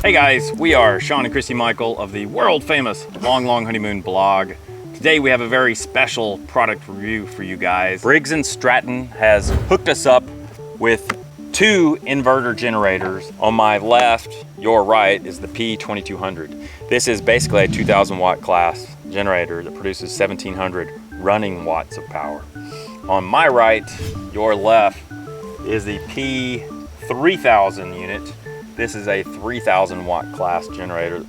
Hey guys, we are Sean and Christy Michael of the world famous Long Long Honeymoon blog. Today we have a very special product review for you guys. Briggs Stratton has hooked us up with two inverter generators. On my left, your right, is the P2200. This is basically a 2000 watt class generator that produces 1700 running watts of power. On my right, your left, is the P3000 unit. This is a 3000 watt class generator.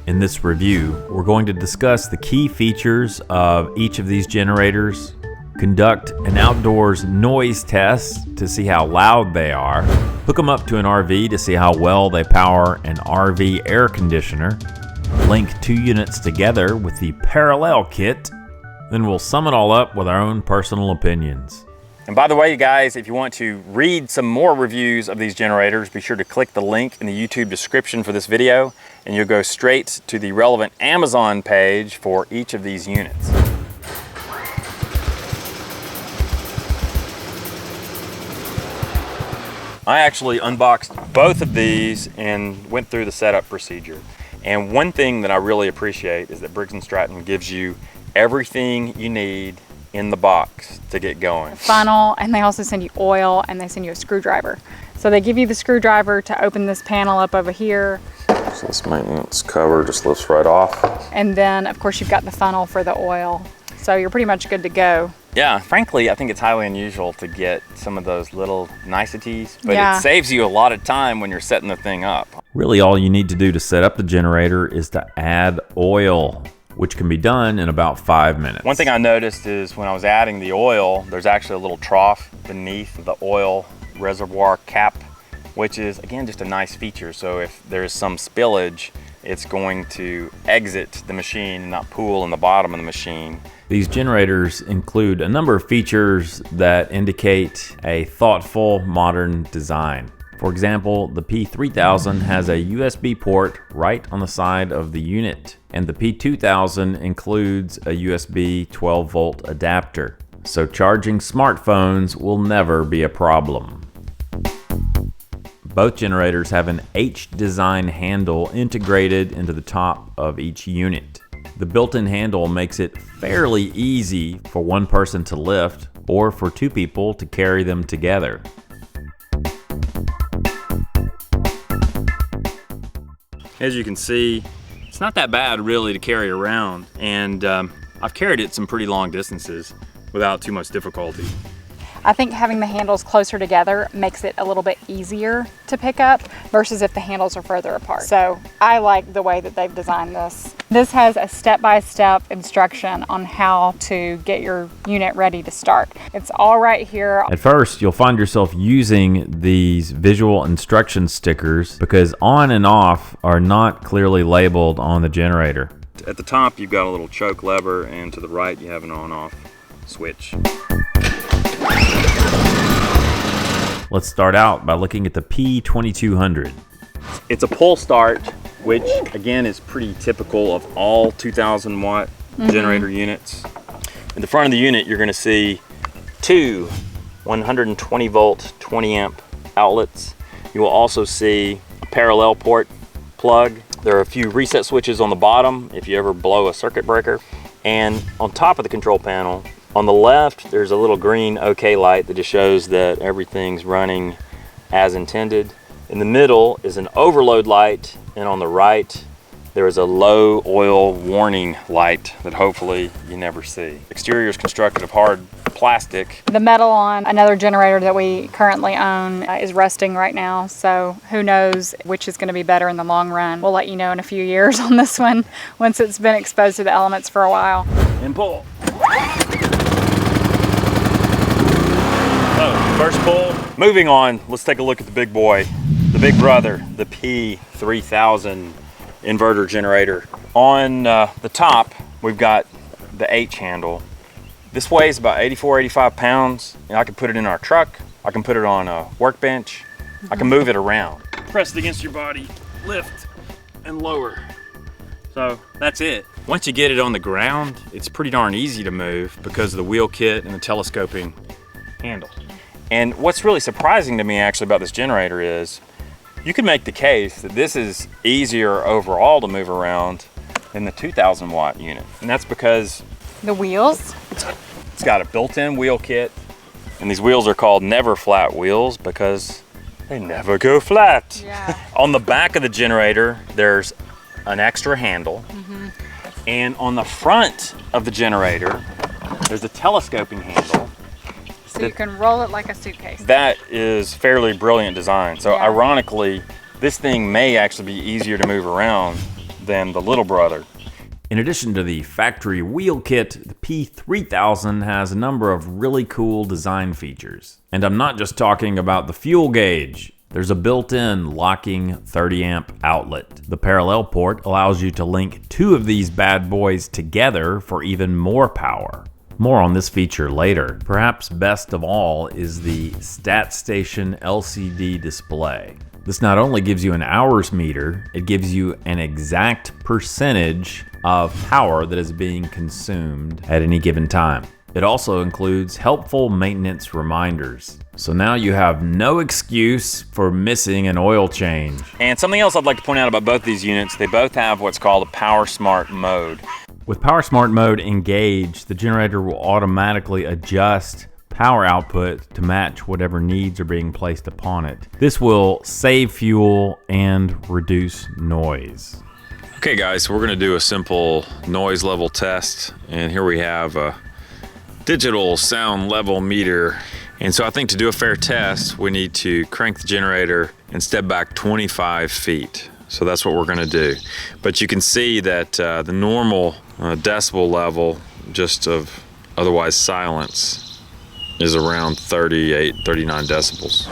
In this review, we're going to discuss the key features of each of these generators, conduct an outdoors noise test to see how loud they are, hook them up to an RV to see how well they power an RV air conditioner, link two units together with the parallel kit, then we'll sum it all up with our own personal opinions. And by the way, you guys, if you want to read some more reviews of these generators, be sure to click the link in the YouTube description for this video, and you'll go straight to the relevant Amazon page for each of these units. I actually unboxed both of these and went through the setup procedure. And one thing that I really appreciate is that Briggs & Stratton gives you everything you need in the box to get going. Funnel, and they also send you oil, and they send you a screwdriver. So they give you the screwdriver to open this panel up over here. So this maintenance cover just lifts right off. And then of course you've got the funnel for the oil. So you're pretty much good to go. Yeah, frankly, I think it's highly unusual to get some of those little niceties, but Yeah. It saves you a lot of time when you're setting the thing up. Really, all you need to do to set up the generator is to add oil, which can be done in about 5 minutes. One thing I noticed is when I was adding the oil, there's actually a little trough beneath the oil reservoir cap, which is, again, just a nice feature. So if there's some spillage, it's going to exit the machine and not pool in the bottom of the machine. These generators include a number of features that indicate a thoughtful, modern design. For example, the P3000 has a USB port right on the side of the unit, and the P2000 includes a USB 12-volt adapter, so charging smartphones will never be a problem. Both generators have an H-design handle integrated into the top of each unit. The built-in handle makes it fairly easy for one person to lift or for two people to carry them together. As you can see, it's not that bad really to carry around, and I've carried it some pretty long distances without too much difficulty. I think having the handles closer together makes it a little bit easier to pick up versus if the handles are further apart. So I like the way that they've designed this. This has a step-by-step instruction on how to get your unit ready to start. It's all right here. At first, you'll find yourself using these visual instruction stickers because on and off are not clearly labeled on the generator. At the top, you've got a little choke lever, and to the right, you have an on-off switch. Let's start out by looking at the P2200. It's a pull start, which again is pretty typical of all 2000 watt generator units. In the front of the unit, you're going to see two 120 volt 20 amp outlets. You will also see a parallel port plug. There are a few reset switches on the bottom if you ever blow a circuit breaker. And on top of the control panel, on the left, there's a little green OK light that just shows that everything's running as intended. In the middle is an overload light, and on the right, there is a low oil warning light that hopefully you never see. Exterior is constructed of hard plastic. The metal on another generator that we currently own is rusting right now, so who knows which is going to be better in the long run. We'll let you know in a few years on this one once it's been exposed to the elements for a while. And pull. First pull. Moving on, let's take a look at the big boy, the big brother, the P3000 inverter generator. On the top, we've got the H handle. This weighs about 84, 85 pounds. I can put it in our truck. I can put it on a workbench. I can move it around. Press it against your body, lift and lower. So that's it. Once you get it on the ground, it's pretty darn easy to move because of the wheel kit and the telescoping handle. And what's really surprising to me actually about this generator is You could make the case that this is easier overall to move around than the 2000 watt unit. And that's because the wheels. It's got a built-in wheel kit. And these wheels are called never flat wheels because they never go flat. Yeah. On the back of the generator, there's an extra handle. And on the front of the generator, there's a telescoping handle. So you can roll it like a suitcase. That is fairly brilliant design. So yeah. Ironically, this thing may actually be easier to move around than the little brother. In addition to the factory wheel kit, the P3000 has a number of really cool design features. And I'm not just talking about the fuel gauge. There's a built-in locking 30 amp outlet. The parallel port allows you to link two of these bad boys together for even more power. More on this feature later. Perhaps best of all is the StatStation LCD display. This not only gives you an hours meter, it gives you an exact percentage of power that is being consumed at any given time. It also includes helpful maintenance reminders. So now you have no excuse for missing an oil change. And something else I'd like to point out about both these units, they both have what's called a PowerSmart mode. With PowerSmart mode engaged, the generator will automatically adjust power output to match whatever needs are being placed upon it. This will save fuel and reduce noise. Okay guys, so we're gonna do a simple noise level test, and here we have a digital sound level meter. And so I think to do a fair test, we need to crank the generator and step back 25 feet. So that's what we're gonna do. But you can see that the normal decibel level, just of otherwise silence, is around 38, 39 decibels.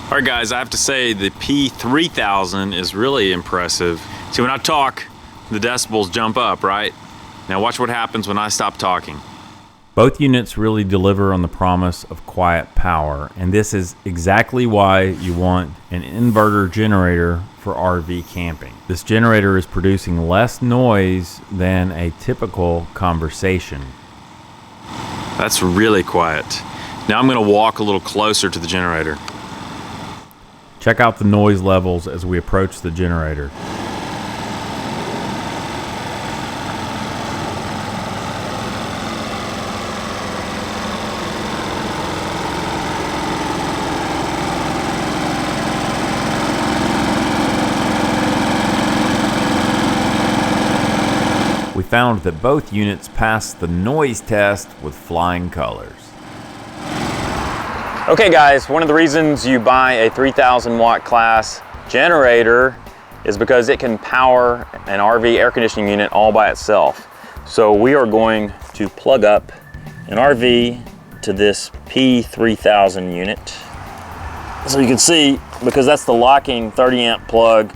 All right guys, I have to say the P3000 is really impressive. See, when I talk, the decibels jump up, right? Now watch what happens when I stop talking. Both units really deliver on the promise of quiet power, and this is exactly why you want an inverter generator for RV camping. This generator is producing less noise than a typical conversation. That's really quiet. Now I'm gonna walk a little closer to the generator. Check out the noise levels as we approach the generator. We found that both units passed the noise test with flying colors. Okay guys, one of the reasons you buy a 3000 watt class generator is because it can power an RV air conditioning unit all by itself. So we are going to plug up an RV to this P3000 unit. So you can see, because that's the locking 30 amp plug,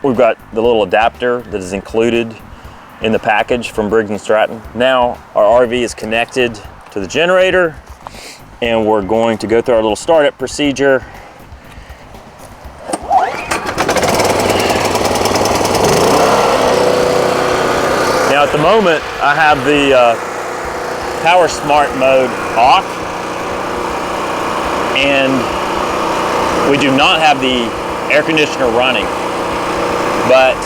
we've got the little adapter that is included in the package from Briggs Stratton. Now our RV is connected to the generator, and we're going to go through our little startup procedure. Now at the moment, I have the PowerSmart mode off, and we do not have the air conditioner running, but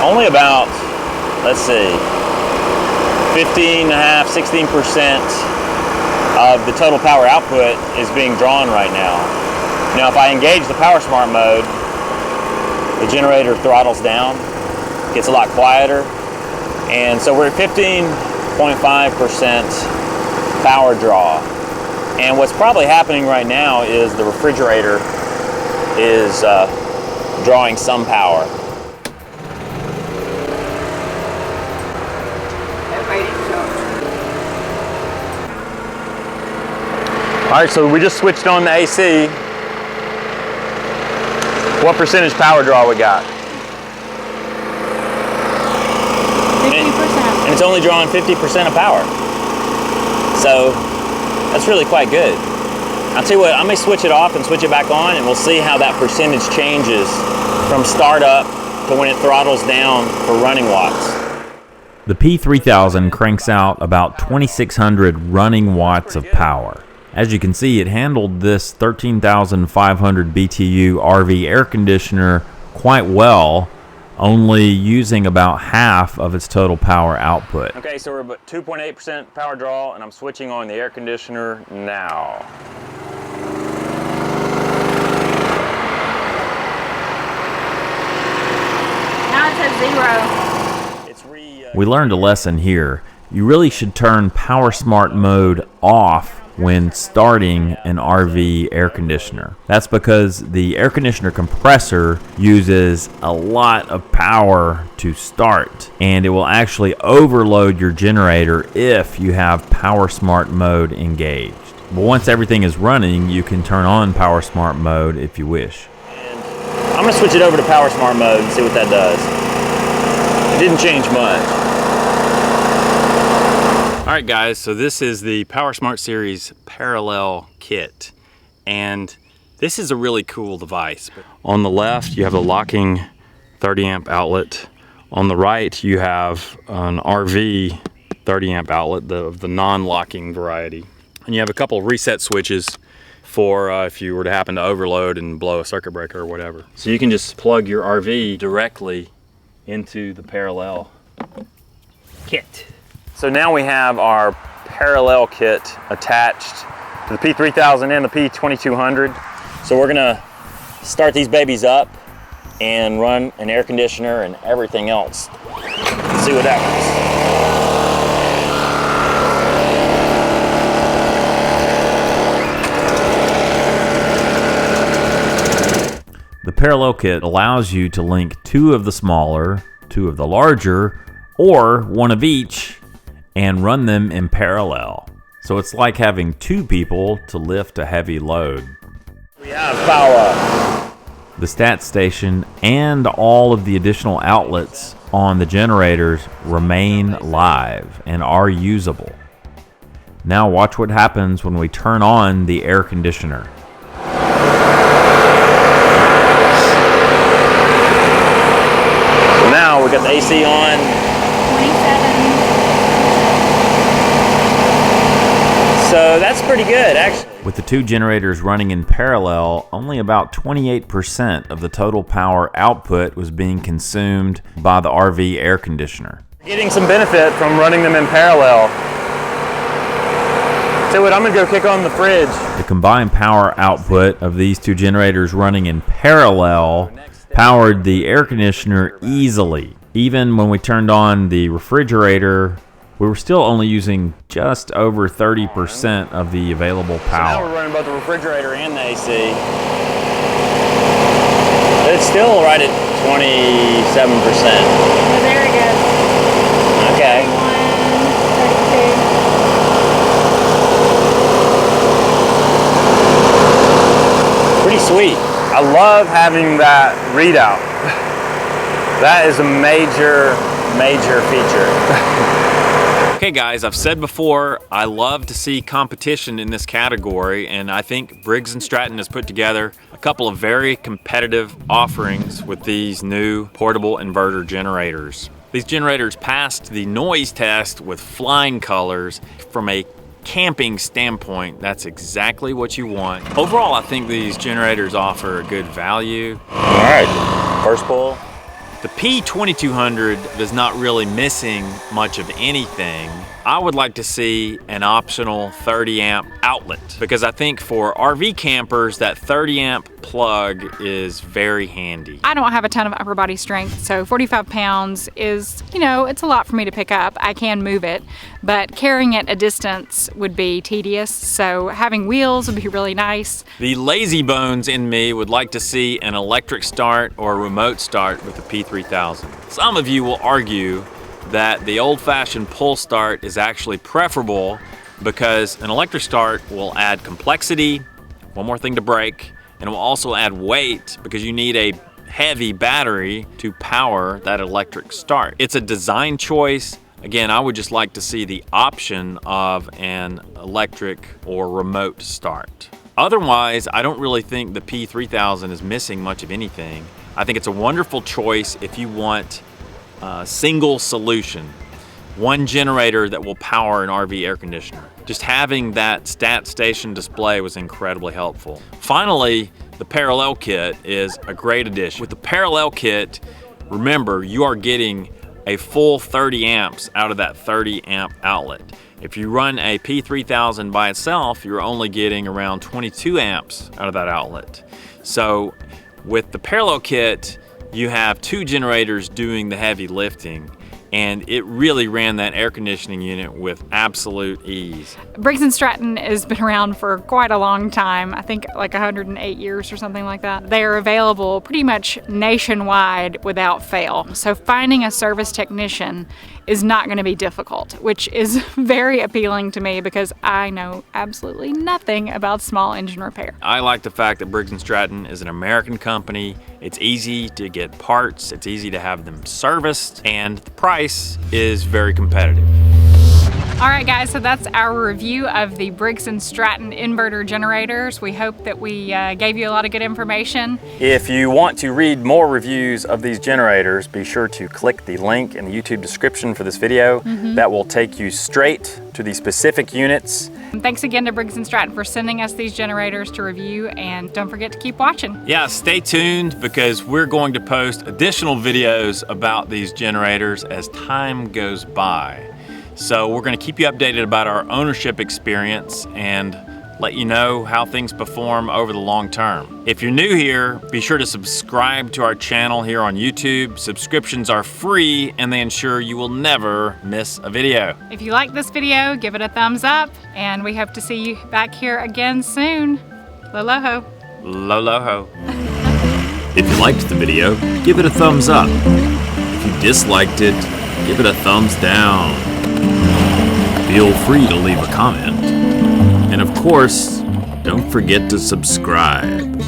only about, let's see, 15.5, 16% of the total power output is being drawn right now. Now if I engage the PowerSmart mode, the generator throttles down, gets a lot quieter, and so we're at 15.5% power draw. And what's probably happening right now is the refrigerator is drawing some power. All right, so we just switched on the AC. What percentage power draw we got? 50%. And it's only drawing 50% of power. So that's really quite good. I'll tell you what, I may switch it off and switch it back on, and we'll see how that percentage changes from startup to when it throttles down for running watts. The P3000 cranks out about 2,600 running watts of power. As you can see, it handled this 13,500 BTU RV air conditioner quite well, only using about half of its total power output. Okay, so we're about 2.8% power draw, and I'm switching on the air conditioner now. Now it says 0. We learned a lesson here. You really should turn PowerSmart mode off when starting an RV air conditioner. That's because the air conditioner compressor uses a lot of power to start, and it will actually overload your generator if you have PowerSmart mode engaged. But once everything is running, you can turn on PowerSmart mode if you wish. And I'm gonna switch it over to PowerSmart mode and see what that does. It didn't change much. All right guys, so this is the PowerSmart series parallel kit, and this is a really cool device. On the left you have a locking 30 amp outlet. On the right you have an RV 30 amp outlet, the non-locking variety. And you have a couple of reset switches for if you were to happen to overload and blow a circuit breaker or whatever. So you can just plug your RV directly into the parallel kit. So now we have our parallel kit attached to the P3000 and the P2200. So we're gonna start these babies up and run an air conditioner and everything else. Let's see what happens. The parallel kit allows you to link two of the smaller, two of the larger, or one of each, and run them in parallel. So it's like having two people to lift a heavy load. We have power. The stat station and all of the additional outlets on the generators remain live and are usable. Now watch what happens when we turn on the air conditioner. So now we got the AC on. 27. So that's pretty good, actually. With the two generators running in parallel, only about 28% of the total power output was being consumed by the RV air conditioner. Getting some benefit from running them in parallel. So what, I'm gonna go kick on the fridge. The combined power output of these two generators running in parallel powered the air conditioner easily. Even when we turned on the refrigerator, we were still only using just over 30% of the available power. So now we're running both the refrigerator and the AC. It's still right at 27%. Very good. Okay. 31, 32. Pretty sweet. I love having that readout. That is a major feature. Okay guys, I've said before, I love to see competition in this category, and I think Briggs Stratton has put together a couple of very competitive offerings with these new portable inverter generators. These generators passed the noise test with flying colors. From a camping standpoint, that's exactly what you want. Overall, I think these generators offer a good value. All right, first pull. The P2200 is not really missing much of anything. I would like to see an optional 30 amp outlet, because I think for RV campers that 30 amp plug is very handy. I don't have a ton of upper body strength, so 45 pounds is, it's a lot for me to pick up. I can move it, but carrying it a distance would be tedious, so having wheels would be really nice. The lazy bones in me would like to see an electric start or a remote start with the P3000. Some of you will argue that the old-fashioned pull start is actually preferable because an electric start will add complexity, one more thing to break, and it will also add weight because you need a heavy battery to power that electric start. It's a design choice. Again, I would just like to see the option of an electric or remote start. Otherwise, I don't really think the P3000 is missing much of anything. I think it's a wonderful choice if you want a single solution. one generator that will power an RV air conditioner. Just having that stat station display was incredibly helpful. Finally, the parallel kit is a great addition. With the parallel kit, remember, you are getting a full 30 amps out of that 30 amp outlet. If you run a P3000 by itself, you're only getting around 22 amps out of that outlet. So with the parallel kit, you have two generators doing the heavy lifting, and it really ran that air conditioning unit with absolute ease. Briggs Stratton has been around for quite a long time, I think like 108 years or something like that. They are available pretty much nationwide without fail. So finding a service technician is not going to be difficult, which is very appealing to me because I know absolutely nothing about small engine repair. I like the fact that Briggs Stratton is an American company. It's easy to get parts, it's easy to have them serviced, and the price is very competitive. All right, guys, so that's our review of the Briggs Stratton inverter generators. We hope that we gave you a lot of good information. If you want to read more reviews of these generators, be sure to click the link in the YouTube description for this video. That will take you straight to the specific units. And thanks again to Briggs Stratton for sending us these generators to review, and don't forget to keep watching. Yeah, stay tuned because we're going to post additional videos about these generators as time goes by. So we're going to keep you updated about our ownership experience and let you know how things perform over the long term. If you're new here, be sure to subscribe to our channel here on YouTube. Subscriptions are free and they ensure you will never miss a video. If you like this video, give it a thumbs up, and we hope to see you back here again soon. Lo-lo-ho. Lo-lo-ho. If you liked the video, give it a thumbs up. If you disliked it, give it a thumbs down. Feel free to leave a comment. And of course, don't forget to subscribe.